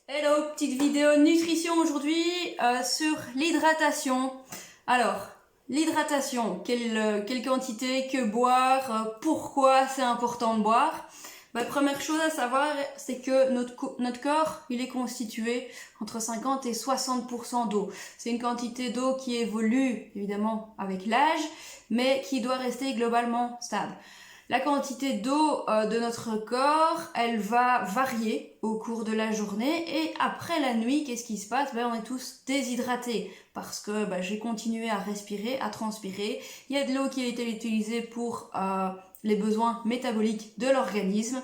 Hello, petite vidéo nutrition aujourd'hui sur l'hydratation. Alors, l'hydratation, quelle quantité, que boire, pourquoi c'est important de boire. Première chose à savoir, c'est que notre corps, il est constitué entre 50 et 60% d'eau. C'est une quantité d'eau qui évolue évidemment avec l'âge, mais qui doit rester globalement stable. La quantité d'eau de notre corps, elle va varier au cours de la journée et après la nuit, qu'est-ce qui se passe? On est tous déshydratés parce que j'ai continué à respirer, à transpirer. Il y a de l'eau qui a été utilisée pour les besoins métaboliques de l'organisme.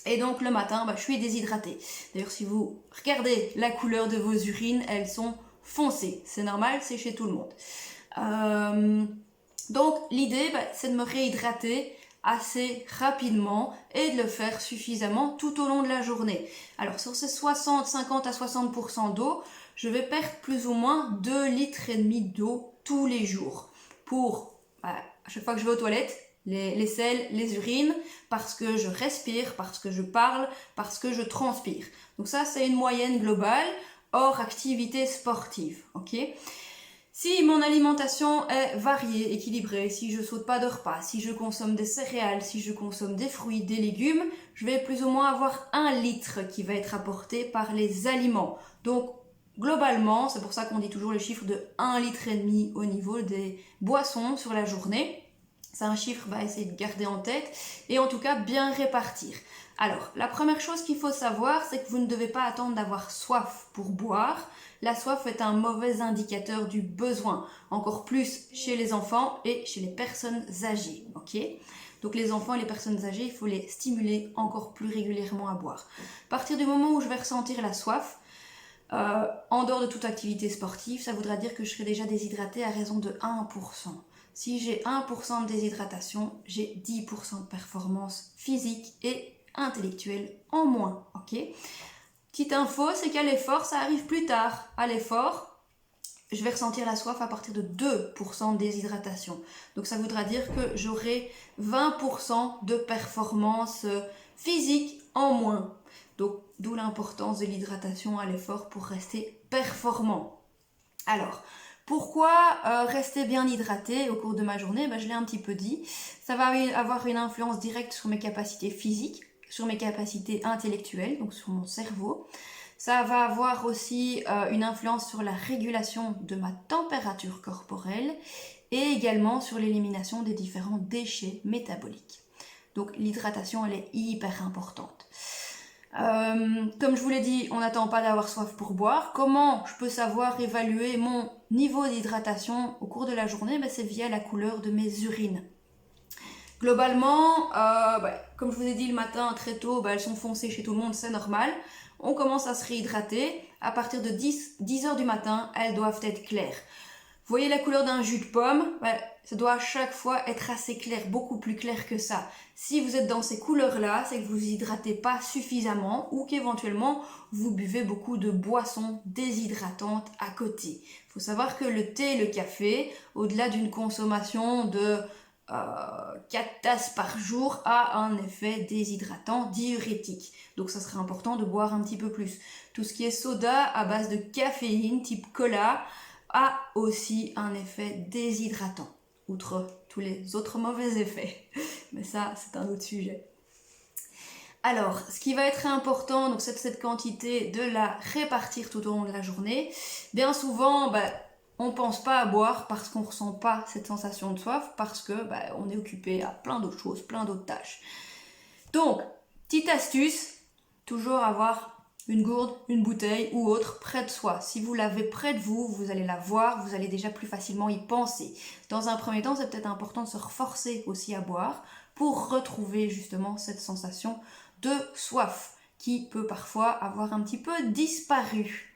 Et donc le matin, je suis déshydratée. D'ailleurs, si vous regardez la couleur de vos urines, elles sont foncées. C'est normal, c'est chez tout le monde. Donc l'idée, c'est de me réhydrater assez rapidement et de le faire suffisamment tout au long de la journée. Alors sur ces 50 à 60% d'eau, je vais perdre plus ou moins 2 litres et demi d'eau tous les jours pour, à chaque fois que je vais aux toilettes, les selles, les urines, parce que je respire, parce que je parle, parce que je transpire. Donc ça, c'est une moyenne globale hors activité sportive, ok ? Si mon alimentation est variée, équilibrée, si je saute pas de repas, si je consomme des céréales, si je consomme des fruits, des légumes, je vais plus ou moins avoir 1 litre qui va être apporté par les aliments. Donc, globalement, c'est pour ça qu'on dit toujours le chiffre de 1,5 litre au niveau des boissons sur la journée. C'est un chiffre à essayer de garder en tête et en tout cas bien répartir. Alors, la première chose qu'il faut savoir, c'est que vous ne devez pas attendre d'avoir soif pour boire. La soif est un mauvais indicateur du besoin, encore plus chez les enfants et chez les personnes âgées. Ok ? Donc les enfants et les personnes âgées, il faut les stimuler encore plus régulièrement à boire. À partir du moment où je vais ressentir la soif, en dehors de toute activité sportive, ça voudra dire que je serai déjà déshydratée à raison de 1%. Si j'ai 1% de déshydratation, j'ai 10% de performance physique et intellectuelle en moins. Ok ? Petite info, c'est qu'à l'effort, ça arrive plus tard. À l'effort, je vais ressentir la soif à partir de 2% de déshydratation. Donc ça voudra dire que j'aurai 20% de performance physique en moins. Donc d'où l'importance de l'hydratation à l'effort pour rester performant. Alors, pourquoi rester bien hydraté au cours de ma journée ? Je l'ai un petit peu dit. Ça va avoir une influence directe sur mes capacités physiques, sur mes capacités intellectuelles, donc sur mon cerveau. Ça va avoir aussi une influence sur la régulation de ma température corporelle et également sur l'élimination des différents déchets métaboliques. Donc l'hydratation, elle est hyper importante. Comme je vous l'ai dit, on n'attend pas d'avoir soif pour boire. Comment je peux savoir évaluer mon niveau d'hydratation au cours de la journée ? C'est via la couleur de mes urines. Globalement, comme je vous ai dit le matin très tôt, elles sont foncées chez tout le monde, c'est normal. On commence à se réhydrater. À partir de 10 heures du matin, elles doivent être claires. Vous voyez la couleur d'un jus de pomme ? Ça doit à chaque fois être assez clair, beaucoup plus clair que ça. Si vous êtes dans ces couleurs-là, c'est que vous ne vous hydratez pas suffisamment ou qu'éventuellement vous buvez beaucoup de boissons déshydratantes à côté. Il faut savoir que le thé et le café, au-delà d'une consommation de 4 tasses par jour, a un effet déshydratant, diurétique. Donc ça serait important de boire un petit peu plus. Tout ce qui est soda à base de caféine, type cola, a aussi un effet déshydratant, outre tous les autres mauvais effets. Mais ça, c'est un autre sujet. Alors, ce qui va être important, donc c'est cette quantité de la répartir tout au long de la journée. Bien souvent, on ne pense pas à boire parce qu'on ne ressent pas cette sensation de soif, parce que on est occupé à plein d'autres choses, plein d'autres tâches. Donc, petite astuce, toujours avoir une gourde, une bouteille ou autre près de soi. Si vous l'avez près de vous, vous allez la voir, vous allez déjà plus facilement y penser. Dans un premier temps, c'est peut-être important de se reforcer aussi à boire pour retrouver justement cette sensation de soif qui peut parfois avoir un petit peu disparu.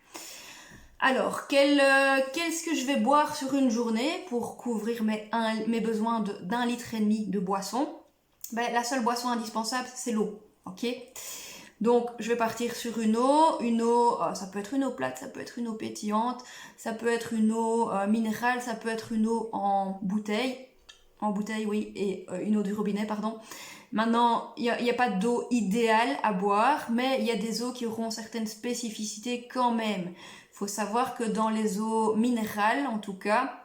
Alors, qu'est-ce que je vais boire sur une journée pour couvrir mes besoins d'1,5 litre de boisson ? La seule boisson indispensable, c'est l'eau, ok ? Donc, je vais partir sur une eau, ça peut être une eau plate, ça peut être une eau pétillante, ça peut être une eau minérale, ça peut être une eau en bouteille, oui, et une eau du robinet, pardon. Maintenant, il n'y a pas d'eau idéale à boire, mais il y a des eaux qui auront certaines spécificités quand même. Il faut savoir que dans les eaux minérales, en tout cas,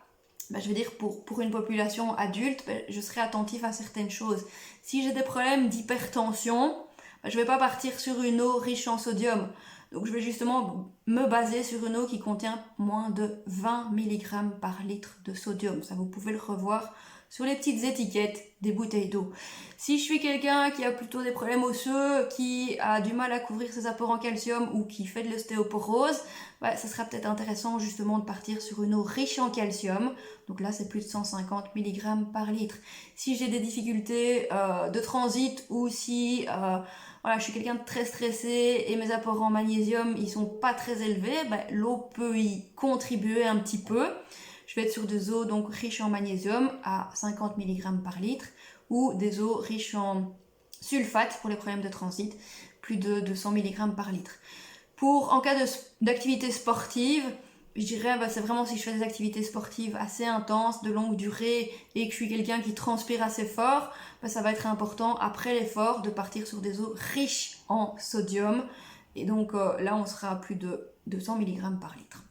je veux dire pour une population adulte, je serai attentif à certaines choses. Si j'ai des problèmes d'hypertension, je ne vais pas partir sur une eau riche en sodium. Donc je vais justement me baser sur une eau qui contient moins de 20 mg par litre de sodium. Ça, vous pouvez le revoir sur les petites étiquettes des bouteilles d'eau. Si je suis quelqu'un qui a plutôt des problèmes osseux, qui a du mal à couvrir ses apports en calcium ou qui fait de l'ostéoporose, ça sera peut-être intéressant justement de partir sur une eau riche en calcium. Donc là, c'est plus de 150 mg par litre. Si j'ai des difficultés de transit ou si je suis quelqu'un de très stressé et mes apports en magnésium ils sont pas très élevés, l'eau peut y contribuer un petit peu. Je vais être sur des eaux donc riches en magnésium à 50 mg par litre ou des eaux riches en sulfate pour les problèmes de transit, plus de 200 mg par litre. En cas d'activité sportive, je dirais c'est vraiment si je fais des activités sportives assez intenses, de longue durée et que je suis quelqu'un qui transpire assez fort, ça va être important après l'effort de partir sur des eaux riches en sodium. Et donc là on sera à plus de 200 mg par litre.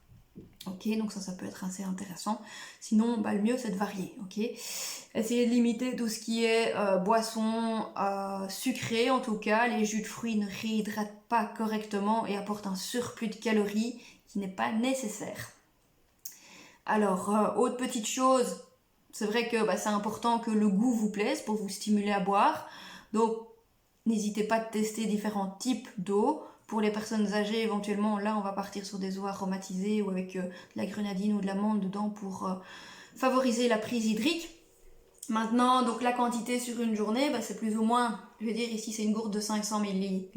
Ok, donc ça peut être assez intéressant. Sinon, le mieux c'est de varier. Ok, essayez de limiter tout ce qui est boissons sucrées, en tout cas. Les jus de fruits ne réhydratent pas correctement et apportent un surplus de calories qui n'est pas nécessaire. Alors, autre petite chose, c'est vrai que c'est important que le goût vous plaise pour vous stimuler à boire. Donc, n'hésitez pas à tester différents types d'eau. Pour les personnes âgées, éventuellement, là, on va partir sur des eaux aromatisées ou avec de la grenadine ou de l'amande dedans pour favoriser la prise hydrique. Maintenant, donc la quantité sur une journée, c'est plus ou moins, je vais dire ici, c'est une gourde de 500 ml,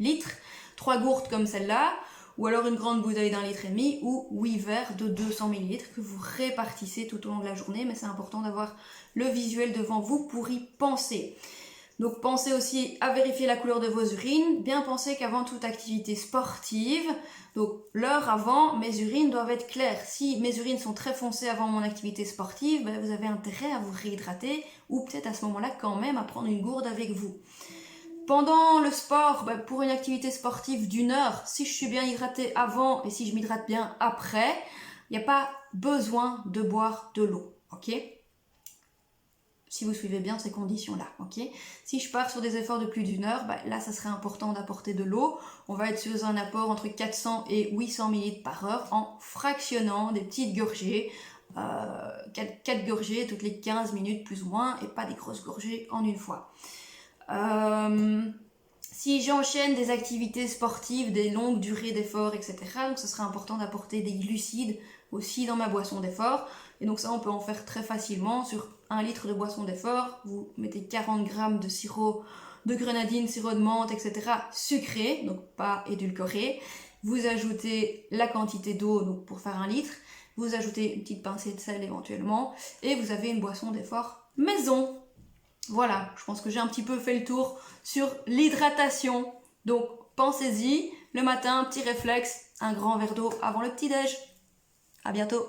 3 gourdes comme celle-là, ou alors une grande bouteille d'1,5 litre ou 8 verres de 200 ml que vous répartissez tout au long de la journée, mais c'est important d'avoir le visuel devant vous pour y penser. Donc pensez aussi à vérifier la couleur de vos urines, bien penser qu'avant toute activité sportive, donc l'heure avant, mes urines doivent être claires. Si mes urines sont très foncées avant mon activité sportive, vous avez intérêt à vous réhydrater ou peut-être à ce moment-là quand même à prendre une gourde avec vous. Pendant le sport, pour une activité sportive d'1 heure, si je suis bien hydratée avant et si je m'hydrate bien après, il n'y a pas besoin de boire de l'eau, ok ? Si vous suivez bien ces conditions-là, ok. Si je pars sur des efforts de plus d'1 heure, là, ça serait important d'apporter de l'eau. On va être sur un apport entre 400 et 800 ml par heure en fractionnant des petites gorgées, 4 gorgées toutes les 15 minutes plus ou moins, et pas des grosses gorgées en une fois. Si j'enchaîne des activités sportives, des longues durées d'efforts, etc., donc ce serait important d'apporter des glucides aussi dans ma boisson d'effort. Et donc ça, on peut en faire très facilement. Sur 1 litre de boisson d'effort, vous mettez 40 g de sirop de grenadine, sirop de menthe, etc. sucré, donc pas édulcoré. Vous ajoutez la quantité d'eau donc pour faire 1 litre. Vous ajoutez une petite pincée de sel éventuellement. Et vous avez une boisson d'effort maison. Voilà, je pense que j'ai un petit peu fait le tour sur l'hydratation. Donc pensez-y, le matin, petit réflexe, un grand verre d'eau avant le petit-déj. À bientôt.